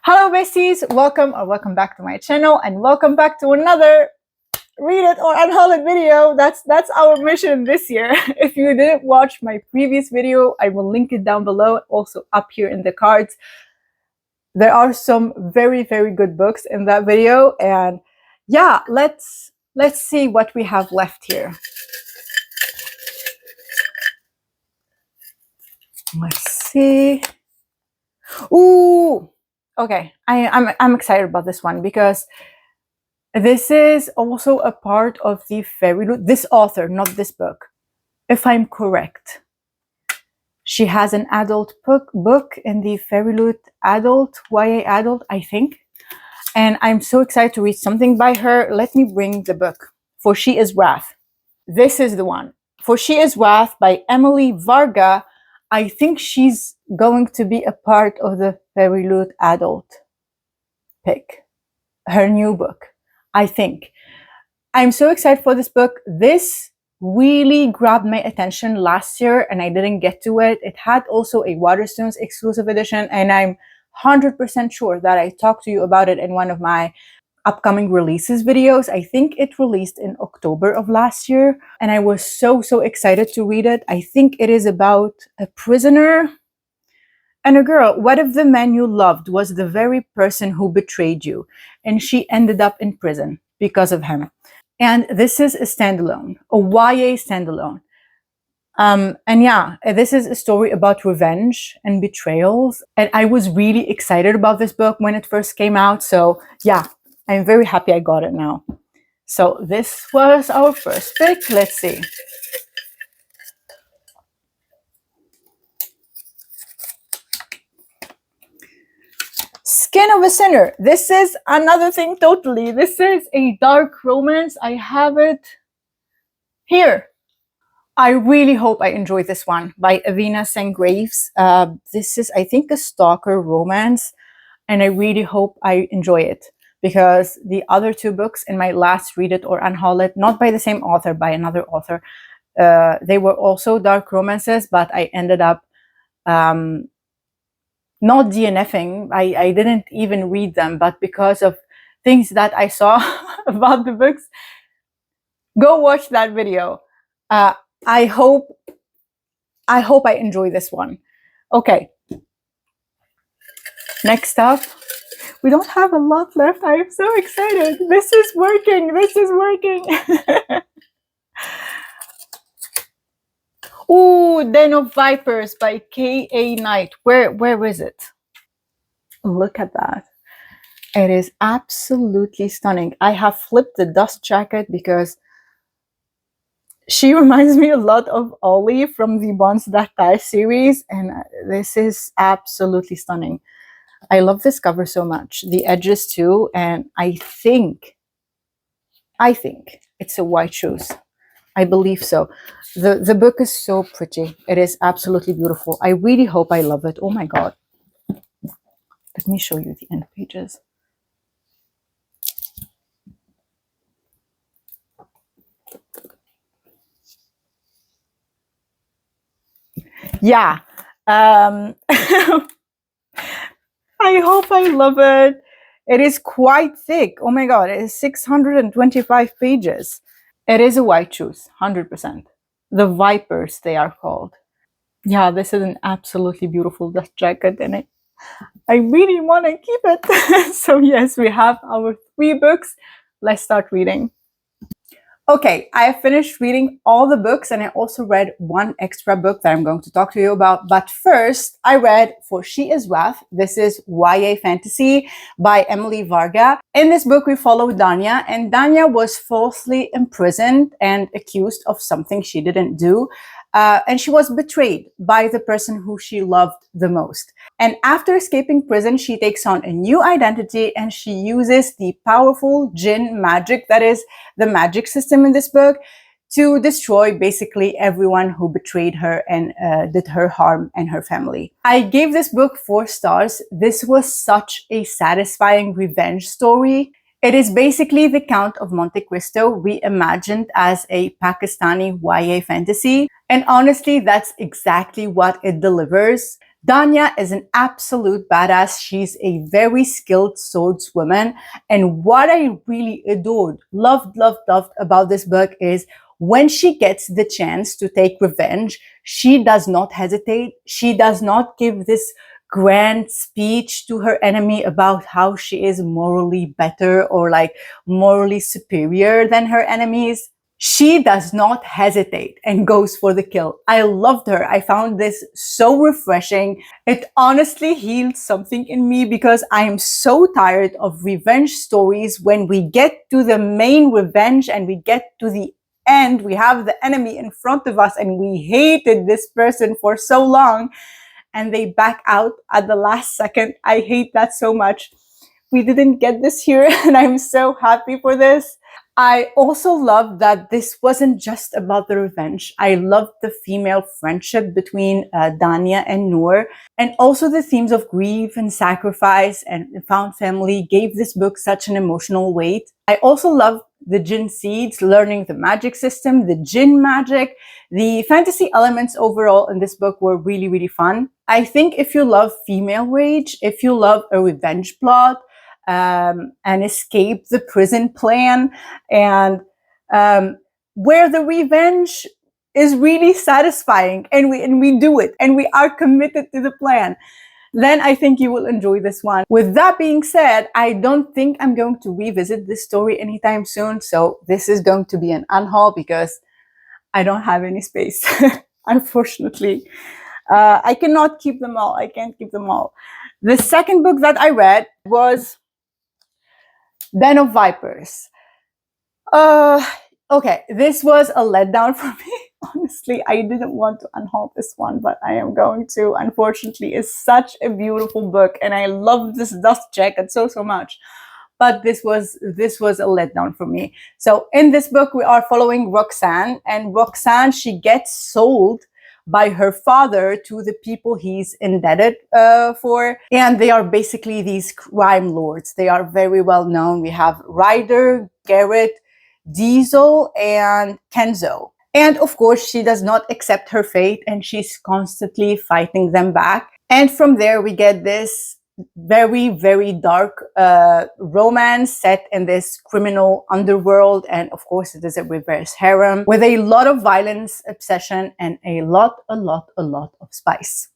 Hello besties, welcome back to my channel and welcome back to another read it or unhaul it video. That's our mission this year. If you didn't watch my previous video, I will link it down below, also up here in the cards. There are some very good books in that video, and yeah, let's see what we have left here. Let's see. Ooh, okay. I'm excited about this one because this is also a part of the fairy loot. This author, not this book, if I'm correct. She has an adult book in the fairy loot adult, YA adult, I think. And I'm so excited to read something by her. Let me bring the book. For She Is Wrath. This is the one. For She Is Wrath by Emily Varga. I think she's going to be a part of the fairy loot adult pick. Her new book, I think. I'm so excited for this book. This really grabbed my attention last year and I didn't get to it. It had also a Waterstones exclusive edition, and I'm 100% sure that I talked to you about it in one of my upcoming releases videos. I think it released in October of last year, and I was so excited to read it. I think it is about a prisoner and a girl. What if the man you loved was the very person who betrayed you, and she ended up in prison because of him? And this is a standalone, a YA standalone. And yeah, this is a story about revenge and betrayals. And I was really excited about this book when it first came out. So yeah, I'm very happy I got it now. So this was our first pick. Let's see. Skin of a Sinner. This is another thing totally. This is a dark romance. I have it here. I really hope I enjoy this one by Avina Sengraves. This is, I think, a stalker romance, and I really hope I enjoy it, because the other two books in my last Read It or Unhaul It, not by the same author, by another author, they were also dark romances, but I ended up not DNFing. I didn't even read them, but because of things that I saw about the books, go watch that video. I hope I enjoy this one. Okay. Next up, we don't have a lot left. I am so excited. This is working. This is working. Ooh, Den of Vipers by K.A. Knight. Where is it? Look at that. It is absolutely stunning. I have flipped the dust jacket because she reminds me a lot of Ollie from the Bonds That Die series, and this is absolutely stunning. I love this cover so much. The edges too, and I think it's a white shoes. I believe so. The book is so pretty. It is absolutely beautiful. I really hope I love it. Oh my god. Let me show you the end pages. Yeah. I hope I love it. It is quite thick. Oh my god, it is 625 pages. It is a white shoes, 100%. The Vipers, they are called. Yeah, this is an absolutely beautiful dust jacket, and I really want to keep it. So yes, we have our 3 books. Let's start reading. Okay, I have finished reading all the books, and I also read one extra book that I'm going to talk to you about. But first, I read For She Is Wrath. This is YA fantasy by Emily Varga. In this book, we follow Danya, and Danya was falsely imprisoned and accused of something she didn't do. And she was betrayed by the person who she loved the most. And after escaping prison, she takes on a new identity, and she uses the powerful djinn magic, that is the magic system in this book, to destroy basically everyone who betrayed her and did her harm and her family. I gave this book 4 stars. This was such a satisfying revenge story. It is basically the Count of Monte Cristo reimagined as a Pakistani YA fantasy. And honestly, that's exactly what it delivers. Danya is an absolute badass. She's a very skilled swordswoman. And what I really adored, loved about this book is when she gets the chance to take revenge, she does not hesitate. She does not give this grand speech to her enemy about how she is morally better or like morally superior than her enemies. She does not hesitate and goes for the kill. I loved her. I found this so refreshing. It honestly healed something in me because I am so tired of revenge stories. When we get to the main revenge and we get to the end, we have the enemy in front of us and we hated this person for so long and they back out at the last second. I hate that so much. We didn't get this here and I'm so happy for this. I also love that this wasn't just about the revenge. I loved the female friendship between Danya and Noor, and also the themes of grief and sacrifice and found family gave this book such an emotional weight. I also loved the djinn seeds, learning the magic system, the djinn magic. The fantasy elements overall in this book were really, really fun. I think if you love female rage, if you love a revenge plot, and escape the prison plan, and where the revenge is really satisfying and we do it and we are committed to the plan, then I think you will enjoy this one. With that being said, I don't think I'm going to revisit this story anytime soon, so this is going to be an unhaul because I don't have any space. Unfortunately, I cannot keep them all. I can't keep them all. The second book that I read was Den of Vipers. Okay, this was a letdown for me. Honestly, I didn't want to unhaul this one, but I am going to. Unfortunately, it's such a beautiful book, and I love this dust jacket so much. But this was a letdown for me. So in this book, we are following Roxanne, and Roxanne, she gets sold by her father to the people he's indebted for. And they are basically these crime lords. They are very well known. We have Ryder, Garrett, Diesel, and Kenzo. And of course, she does not accept her fate and she's constantly fighting them back. And from there, we get this very, very dark romance set in this criminal underworld. And of course, it is a reverse-harem with a lot of violence, obsession, and a lot of spice.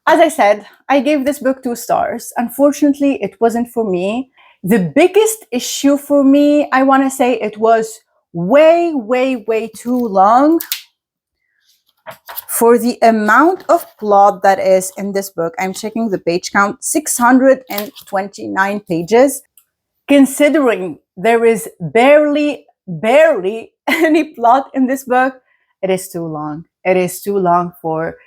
As I said, I gave this book 2 stars. Unfortunately, it wasn't for me. The biggest issue for me, I want to say it was way too long for the amount of plot that is in this book. I'm checking the page count, 629 pages. Considering there is barely any plot in this book, it is too long. It is too long for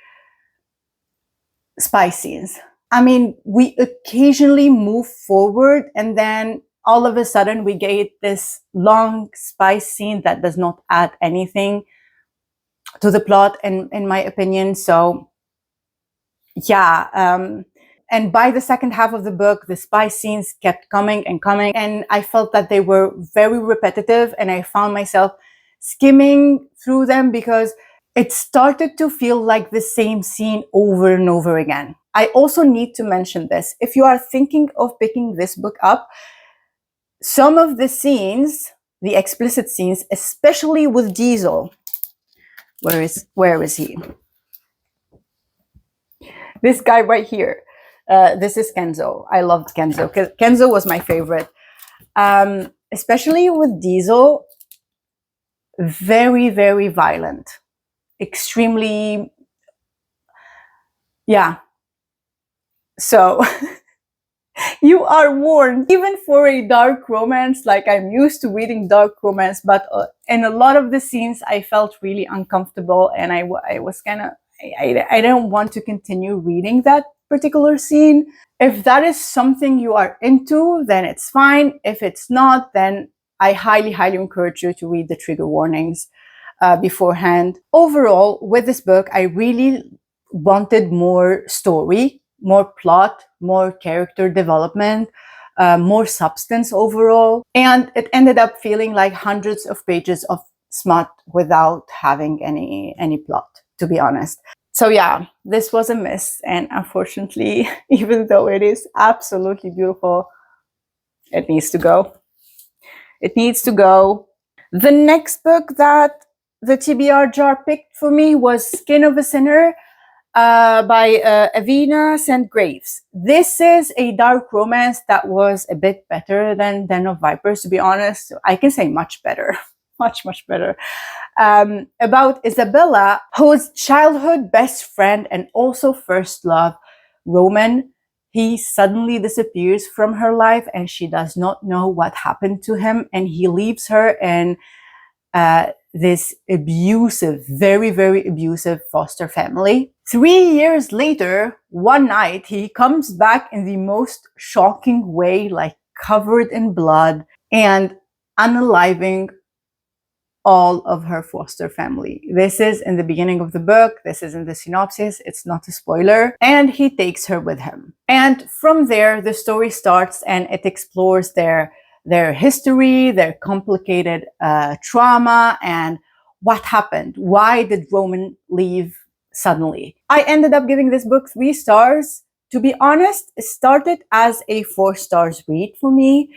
spy scenes. I mean, we occasionally move forward and then all of a sudden we get this long spy scene that does not add anything to the plot, in my opinion. So yeah, and by the second half of the book, the spy scenes kept coming and I felt that they were very repetitive and I found myself skimming through them because it started to feel like the same scene over and over again. I also need to mention this. If you are thinking of picking this book up, some of the scenes, the explicit scenes, especially with Diesel, where is he? This guy right here. This is Kenzo. I loved Kenzo. Kenzo was my favorite. Especially with Diesel, very violent. Extremely, yeah. So you are warned, even for a dark romance, like I'm used to reading dark romance, but in a lot of the scenes, I felt really uncomfortable and I was kind of, I don't want to continue reading that particular scene. If that is something you are into, then it's fine. If it's not, then I highly encourage you to read the trigger warnings beforehand. Overall, with this book, I really wanted more story, more plot, more character development, more substance overall. And it ended up feeling like hundreds of pages of smut without having any plot, to be honest. So yeah, this was a miss, and unfortunately, even though it is absolutely beautiful, it needs to go. It needs to go. The next book that the TBR jar picked for me was Skin of a Sinner by Avina St. Graves. This is a dark romance that was a bit better than Den of Vipers, to be honest. I can say much better. Much, much better. About Isabella, whose childhood best friend and also first love, Roman, he suddenly disappears from her life and she does not know what happened to him, and he leaves her in this abusive, very, very abusive foster family. 3 years later, one night, he comes back in the most shocking way, like covered in blood and unaliving all of her foster family. This is in the beginning of the book. This is in the synopsis. It's not a spoiler. And he takes her with him. And from there, the story starts and it explores their history, their complicated trauma, and what happened. Why did Roman leave suddenly? I ended up giving this book 3 stars. To be honest, it started as a 4 stars read for me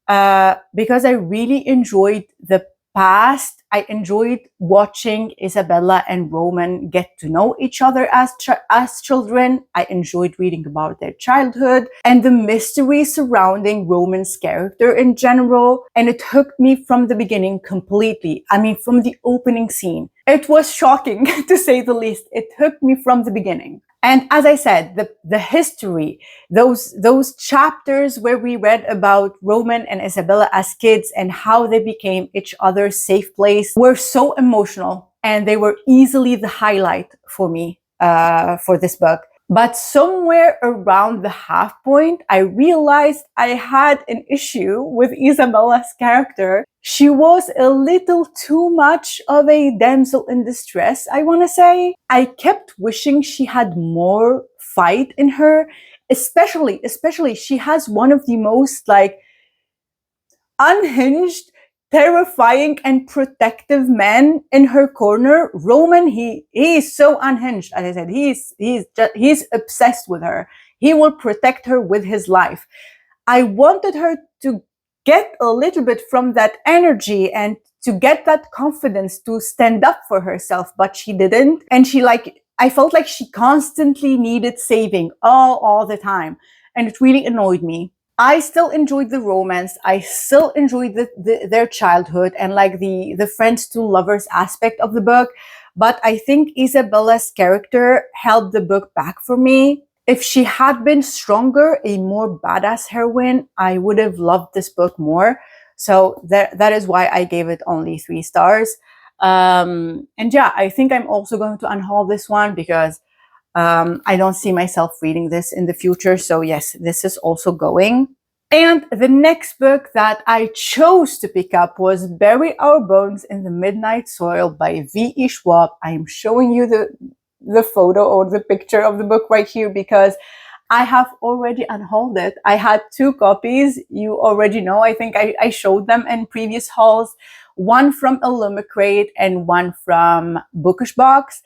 because I really enjoyed the past. I enjoyed watching Isabella and Roman get to know each other as children. I enjoyed reading about their childhood and the mystery surrounding Roman's character in general. And it hooked me from the beginning completely. I mean, from the opening scene. It was shocking, to say the least. It hooked me from the beginning. And as I said, the history, those chapters where we read about Roman and Isabella as kids and how they became each other's safe place were so emotional, and they were easily the highlight for me for this book. But somewhere around the half point, I realized I had an issue with Isabella's character. She was a little too much of a damsel in distress, I want to say. I kept wishing she had more fight in her, especially she has one of the most like unhinged, terrifying and protective men in her corner. Roman, he is so unhinged. As I said, he's obsessed with her. He will protect her with his life. I wanted her to get a little bit from that energy and to get that confidence to stand up for herself, but she didn't. And I felt like she constantly needed saving all the time. And it really annoyed me. I still enjoyed the romance. I still enjoyed their childhood and like the friends to lovers aspect of the book. But I think Isabella's character held the book back for me. If she had been stronger, a more badass heroine, I would have loved this book more. So that is why I gave it only 3 stars. And yeah, I think I'm also going to unhaul this one because I don't see myself reading this in the future. So yes, this is also going. And the next book that I chose to pick up was Bury Our Bones in the Midnight Soil by V.E. Schwab. I am showing you the photo or the picture of the book right here because I have already unhauled it. I had 2 copies. You already know. I think I showed them in previous hauls. One from Illumicrate and one from Bookish Box.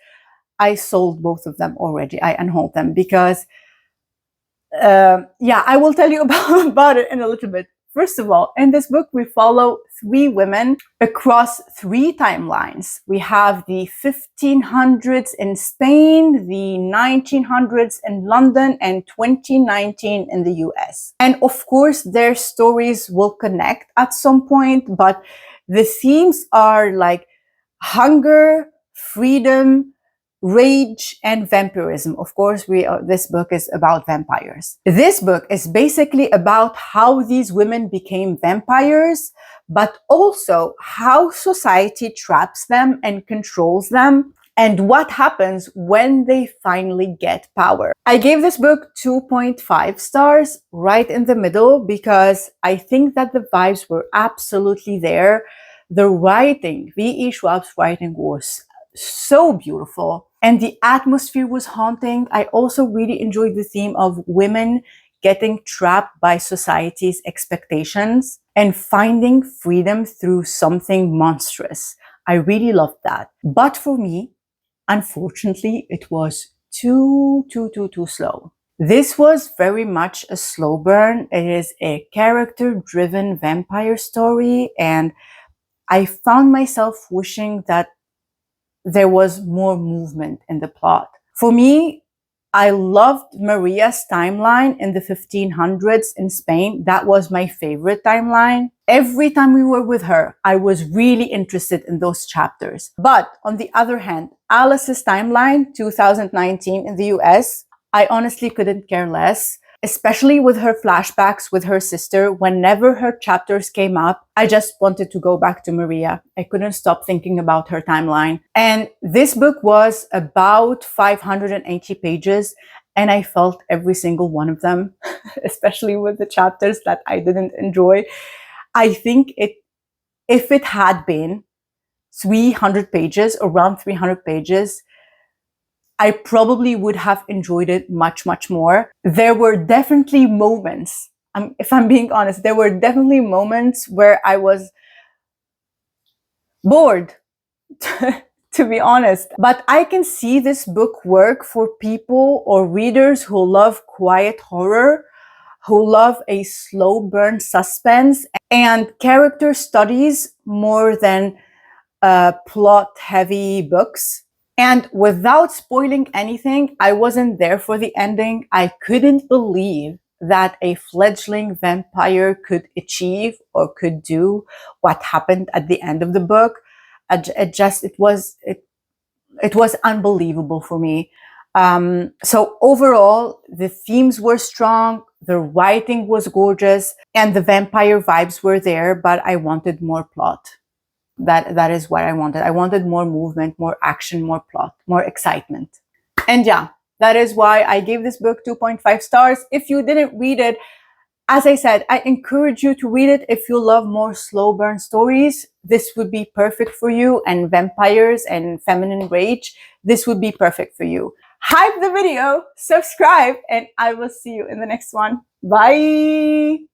I sold both of them already. I unhauled them because, yeah, I will tell you about it in a little bit. First of all, in this book, we follow 3 women across 3 timelines. We have the 1500s in Spain, the 1900s in London, and 2019 in the US. And of course, their stories will connect at some point, but the themes are like hunger, freedom, rage, and vampirism. Of course, this book is about vampires. This book is basically about how these women became vampires, but also how society traps them and controls them, and what happens when they finally get power. I gave this book 2.5 stars, right in the middle, because I think that the vibes were absolutely there. The writing, V.E. Schwab's writing was so beautiful and the atmosphere was haunting. I also really enjoyed the theme of women getting trapped by society's expectations and finding freedom through something monstrous. I really loved that. But for me, Unfortunately, it was too slow. This was very much a slow burn. It is a character-driven vampire story, and I found myself wishing that there was more movement in the plot. For me, I loved Maria's timeline in the 1500s in Spain. That was my favorite timeline. Every time we were with her, I was really interested in those chapters. But on the other hand, Alice's timeline, 2019 in the US, I honestly couldn't care less, especially with her flashbacks with her sister. Whenever her chapters came up, I just wanted to go back to Maria. I couldn't stop thinking about her timeline. And this book was about 580 pages, and I felt every single one of them, especially with the chapters that I didn't enjoy. I think if it had been 300 pages, around 300 pages, I probably would have enjoyed it much more. There were definitely moments, if I'm being honest, there were definitely moments where I was bored, to be honest. But I can see this book work for people or readers who love quiet horror, who love a slow burn suspense and character studies more than plot heavy books. And without spoiling anything, I wasn't there for the ending. I couldn't believe that a fledgling vampire could achieve or could do what happened at the end of the book. It was unbelievable for me. So overall, the themes were strong, the writing was gorgeous, and the vampire vibes were there, but I wanted more plot. That is what I wanted. I wanted more movement, more action, more plot, more excitement. And yeah, that is why I gave this book 2.5 stars. If you didn't read it, as I said, I encourage you to read it. If you love more slow burn stories, this would be perfect for you. And vampires and feminine rage, this would be perfect for you. Hype the video, subscribe, and I will see you in the next one. Bye!